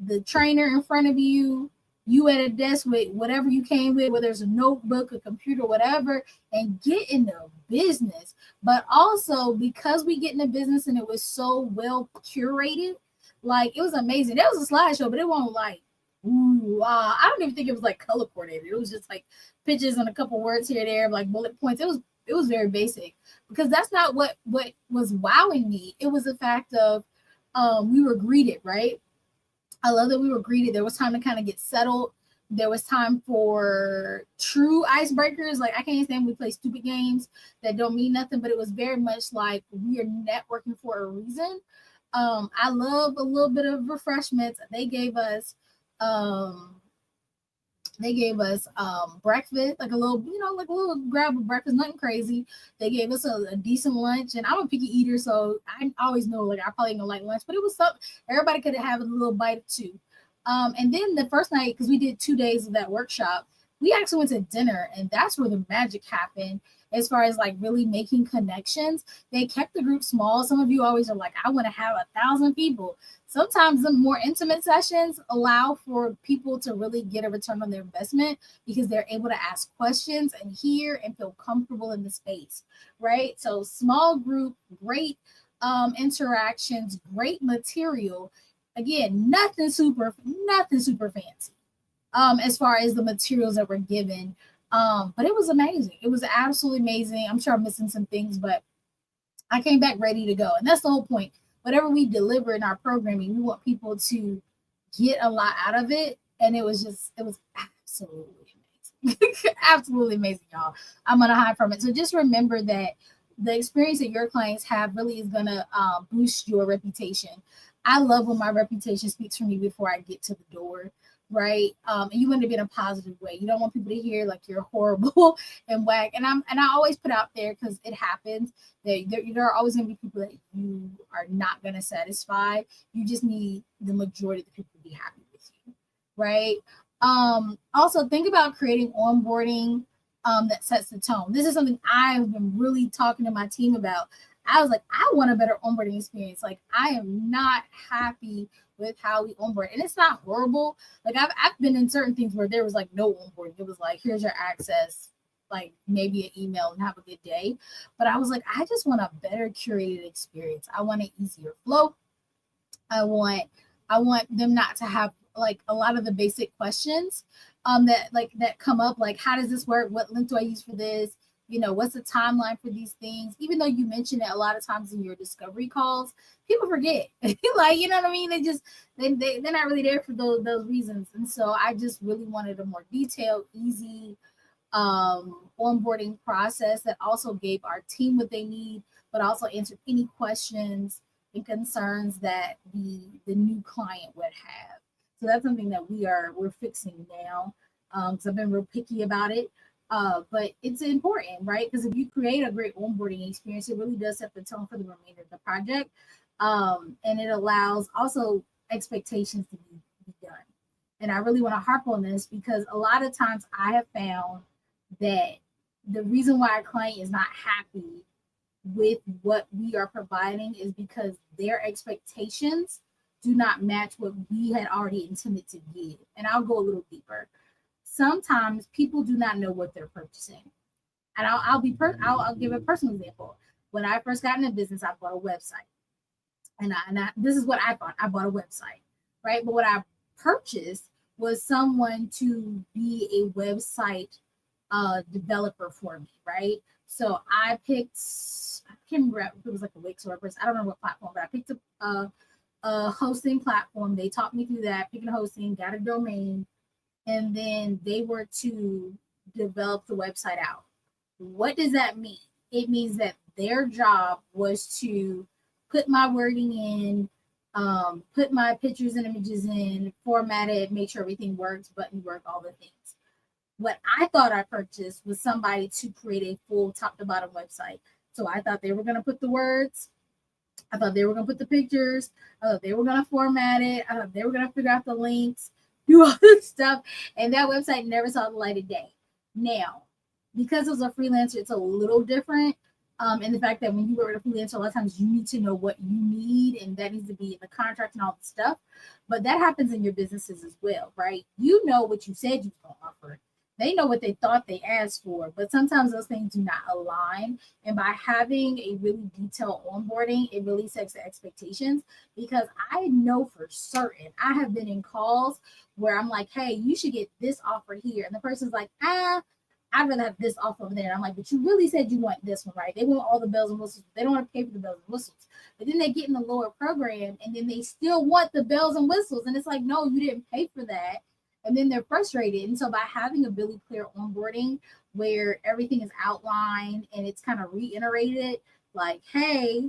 the trainer in front of you, you at a desk with whatever you came with, whether it's a notebook, a computer, whatever, and get in the business. But also because we get in the business and it was so well curated, like it was amazing. There was a slideshow, but it wasn't like, I don't even think it was like color coordinated. It was just like pictures and a couple words here and there, like bullet points. It was very basic, because that's not what was wowing me. It was the fact of we were greeted, right? I love that we were greeted. There was time to kind of get settled. There was time for true icebreakers. Like, I can't stand we play stupid games that don't mean nothing, but it was very much like we are networking for a reason. I love a little bit of refreshments. They gave us breakfast, like a little grab of breakfast, nothing crazy. They gave us a decent lunch, and I'm a picky eater, so I always know like I probably don't like lunch, but it was something everybody could have a little bite or two. And then the first night, because we did 2 days of that workshop, we actually went to dinner, and that's where the magic happened. As far as like really making connections, they kept the group small. Some of you always are like, I want to have 1,000 people. Sometimes the more intimate sessions allow for people to really get a return on their investment, because they're able to ask questions and hear and feel comfortable in the space, right? So small group, great interactions, great material. Again, nothing super fancy as far as the materials that were given. But it was amazing. It was absolutely amazing. I'm sure I'm missing some things, but I came back ready to go. And that's the whole point. Whatever we deliver in our programming, we want people to get a lot out of it. And it was absolutely amazing. Absolutely amazing, y'all. I'm on a high from it. So just remember that the experience that your clients have really is going to boost your reputation. I love when my reputation speaks for me before I get to the door. right? And you want to be in a positive way. You don't want people to hear like you're horrible and whack. And I always put out there, because it happens, that there are always going to be people that you are not going to satisfy. You just need the majority of the people to be happy with you, right? Also think about creating onboarding that sets the tone. This is something I've been really talking to my team about. I was like, I want a better onboarding experience. Like, I am not happy with how we onboard, and it's not horrible. Like, I've been in certain things where there was like no onboarding. It was like, here's your access, like maybe an email, and have a good day. But I was like, I just want a better curated experience. I want an easier flow. I want them not to have like a lot of the basic questions that come up, like, how does this work? What link do I use for this? What's the timeline for these things? Even though you mention it a lot of times in your discovery calls, people forget. Like, you know what I mean? They're not really there for those reasons. And so I just really wanted a more detailed, easy onboarding process that also gave our team what they need, but also answered any questions and concerns that the new client would have. So that's something that we're fixing now, because I've been real picky about it. But it's important, right? Because if you create a great onboarding experience, it really does set the tone for the remainder of the project. And it allows also expectations to be done. And I really want to harp on this, because a lot of times I have found that the reason why a client is not happy with what we are providing is because their expectations do not match what we had already intended to give. And I'll go a little deeper. Sometimes people do not know what they're purchasing. And I'll give a personal example. When I first got into business, I bought a website. And this is what I bought. I bought a website, right? But what I purchased was someone to be a website developer for me, right? So I picked, I can't remember if it was like a Wix or a Wordpress. I don't remember what platform, but I picked a hosting platform. They taught me through that, picking a hosting, got a domain, and then they were to develop the website out. What does that mean? It means that their job was to put my wording in, put my pictures and images in, format it, make sure everything works, button work, all the things. What I thought I purchased was somebody to create a full top to bottom website. So I thought they were going to put the words, I thought they were going to put the pictures, I thought they were going to format it, I thought they were going to figure out the links, do all this stuff. And that website never saw the light of day. Now, because it was a freelancer, it's a little different. And the fact that when you work with a freelancer, a lot of times you need to know what you need, and that needs to be in the contract and all the stuff. But that happens in your businesses as well, right? You know what you said you were going to offer. They know what they thought they asked for, but sometimes those things do not align. And by having a really detailed onboarding, it really sets the expectations, because I know for certain I have been in calls where I'm like, hey, you should get this offer here. And the person's like, I'd rather have this offer over there. And I'm like, but you really said you want this one, right? They want all the bells and whistles. They don't want to pay for the bells and whistles. But then they get in the lower program and then they still want the bells and whistles. And it's like, no, you didn't pay for that. And then they're frustrated. And so by having a really clear onboarding where everything is outlined and it's kind of reiterated, like, hey,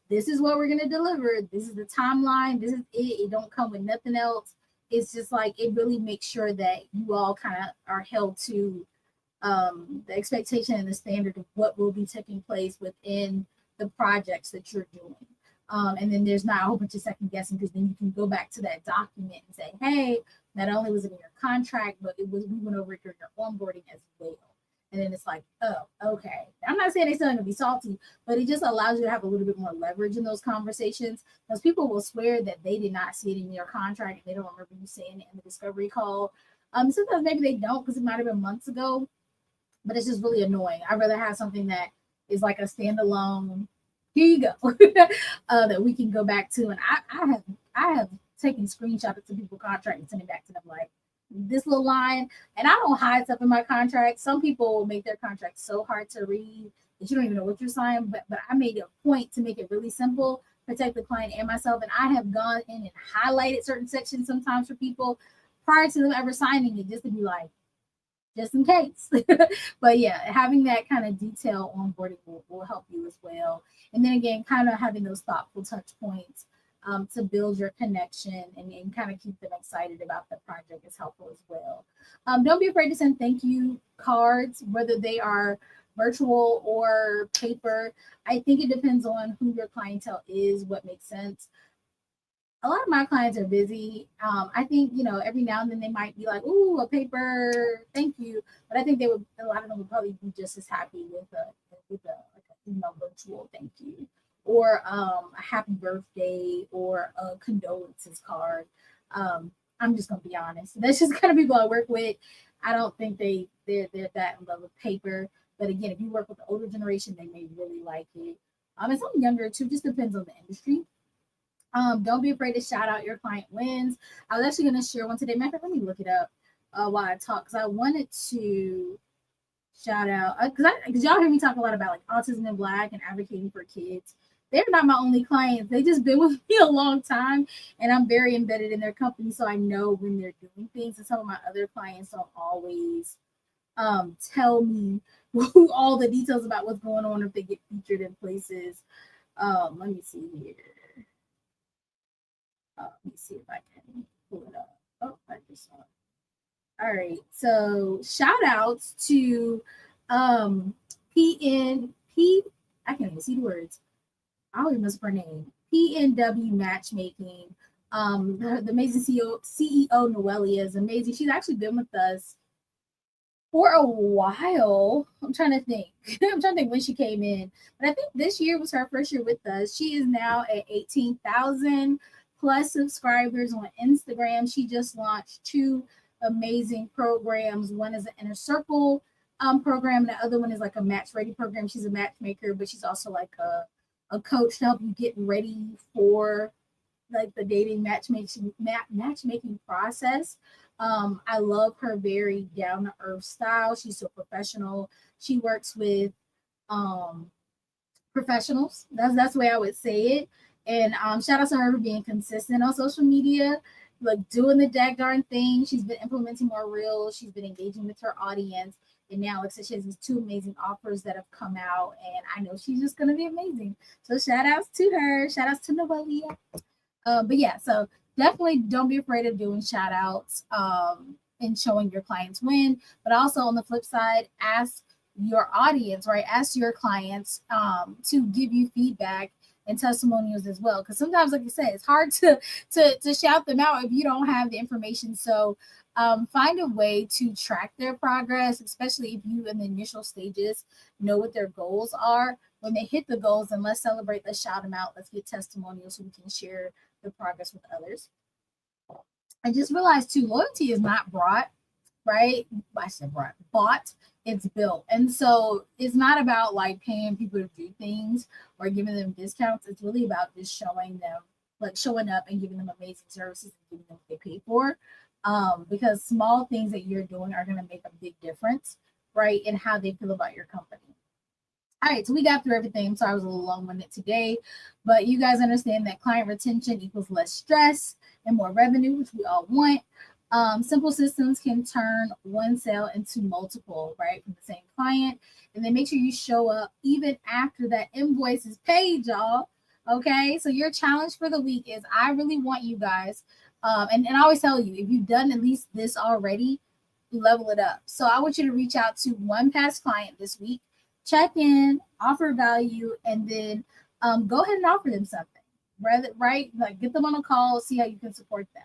this is what we're going to deliver. This is the timeline. This is it. It don't come with nothing else. It's just like, it really makes sure that you all kind of are held to the expectation and the standard of what will be taking place within the projects that you're doing. And then there's not a whole bunch of second guessing, because then you can go back to that document and say, hey, not only was it in your contract, but we went over it during your onboarding as well. And then it's like, oh, okay. I'm not saying they're still going to be salty, but it just allows you to have a little bit more leverage in those conversations, because people will swear that they did not see it in your contract and they don't remember you saying it in the discovery call. Sometimes maybe they don't, because it might have been months ago, but it's just really annoying. I'd rather have something that is like a standalone, here you go, that we can go back to. And I have taken screenshots of people's contract and send it back to them, like, this little line. And I don't hide stuff in my contract. Some people make their contract so hard to read that you don't even know what you're signing, but I made a point to make it really simple, protect the client and myself. And I have gone in and highlighted certain sections sometimes for people prior to them ever signing it, just to be like, just in case. But yeah, having that kind of detail onboarding will help you as well. And then again, kind of having those thoughtful touch points to build your connection and kind of keep them excited about the project is helpful as well. Don't be afraid to send thank you cards, whether they are virtual or paper. I think it depends on who your clientele is, what makes sense. A lot of my clients are busy. I think, every now and then they might be like, "Ooh, a paper, thank you," but I think a lot of them would probably be just as happy with an virtual thank you, or a happy birthday, or a condolences card. I'm just gonna be honest. That's just kind of people I work with. I don't think they're that in love with paper. But again, if you work with the older generation, they may really like it. And some younger too. Just depends on the industry. Don't be afraid to shout out your client wins. I was actually going to share one today. Matter of fact, let me look it up while I talk, because I wanted to shout out, because y'all hear me talk a lot about like autism in Black and advocating for kids. They're not my only clients. They just been with me a long time, and I'm very embedded in their company, so I know when they're doing things. And some of my other clients don't always tell me all the details about what's going on if they get featured in places. Let me see here. Let me see if I can pull it up. Oh, I just saw it. All right. So shout outs to PNP. I can't even see the words. I always mess up her name. PNW Matchmaking. The amazing CEO Noelia is amazing. She's actually been with us for a while. I'm trying to think. When she came in. But I think this year was her first year with us. She is now at 18,000 plus subscribers on Instagram. She just launched 2 amazing programs. One is an Inner Circle program, and the other one is like a match ready program. She's a matchmaker, but she's also like a coach to help you get ready for like the dating matchmaking process. I love her very down to earth style. She's so professional. She works with professionals. That's the way I would say it. And shout out to her for being consistent on social media, like doing the darn thing. She's been implementing more reels. She's been engaging with her audience. And now, like I said, she has these 2 amazing offers that have come out. And I know she's just going to be amazing. So shout outs to her. Shout outs to Noelia. But yeah, so definitely don't be afraid of doing shout outs and showing your clients win. But also on the flip side, ask your audience, right? Ask your clients to give you feedback and testimonials as well, because sometimes, like you said, it's hard to shout them out if you don't have the information. So find a way to track their progress, especially if you in the initial stages know what their goals are. When they hit the goals, then let's celebrate, let's shout them out, let's get testimonials so we can share the progress with others. And just realize too, loyalty is not bought, right? I said bought. It's built. And so it's not about like paying people to do things or giving them discounts. It's really about just showing them, like showing up and giving them amazing services and giving them what they pay for. Because small things that you're doing are going to make a big difference, right? In how they feel about your company. All right, so we got through everything. I'm sorry I was a little long-winded today, but you guys understand that client retention equals less stress and more revenue, which we all want. Simple systems can turn one sale into multiple, right, from the same client. And then make sure you show up even after that invoice is paid, y'all. Okay, so your challenge for the week is I really want you guys, and I always tell you, if you've done at least this already, level it up. So I want you to reach out to one past client this week, check in, offer value, and then go ahead and offer them something, right? Like get them on a call, see how you can support them.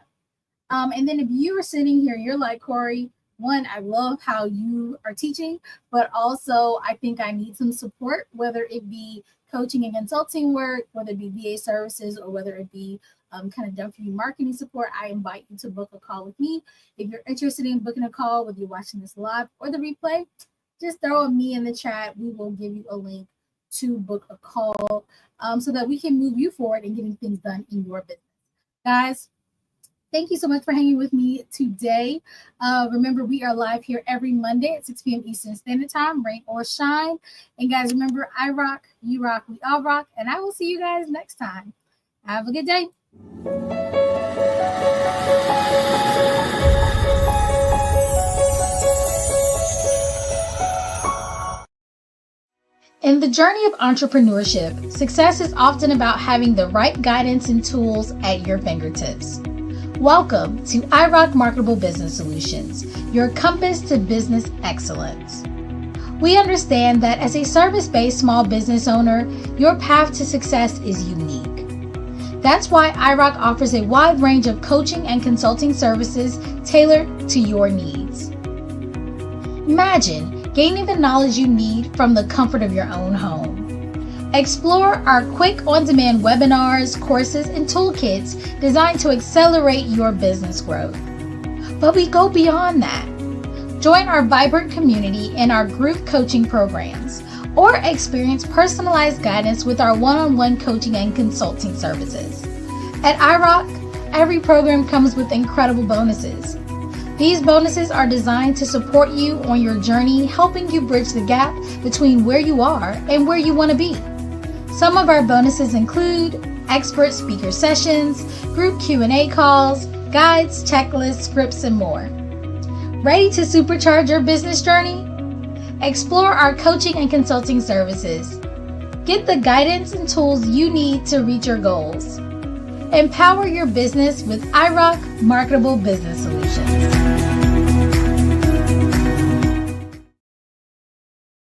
And then if you are sitting here, you're like, Corey, one, I love how you are teaching, but also I think I need some support, whether it be coaching and consulting work, whether it be VA services, or whether it be kind of done for you marketing support. I invite you to book a call with me. If you're interested in booking a call, whether you're watching this live or the replay, just throw a me in the chat. We will give you a link to book a call so that we can move you forward and getting things done in your business. Guys, thank you so much for hanging with me today. Remember, we are live here every Monday at 6 p.m. Eastern Standard Time, rain or shine. And guys, remember, I rock, you rock, we all rock. And I will see you guys next time. Have a good day. In the journey of entrepreneurship, success is often about having the right guidance and tools at your fingertips. Welcome to iRock Marketable Business Solutions, your compass to business excellence. We understand that as a service-based small business owner, your path to success is unique. That's why iRock offers a wide range of coaching and consulting services tailored to your needs. Imagine gaining the knowledge you need from the comfort of your own home. Explore our quick on-demand webinars, courses, and toolkits designed to accelerate your business growth. But we go beyond that. Join our vibrant community in our group coaching programs, or experience personalized guidance with our one-on-one coaching and consulting services. At iRock, every program comes with incredible bonuses. These bonuses are designed to support you on your journey, helping you bridge the gap between where you are and where you want to be. Some of our bonuses include expert speaker sessions, group Q&A calls, guides, checklists, scripts, and more. Ready to supercharge your business journey? Explore our coaching and consulting services. Get the guidance and tools you need to reach your goals. Empower your business with iRock Marketable Business Solutions.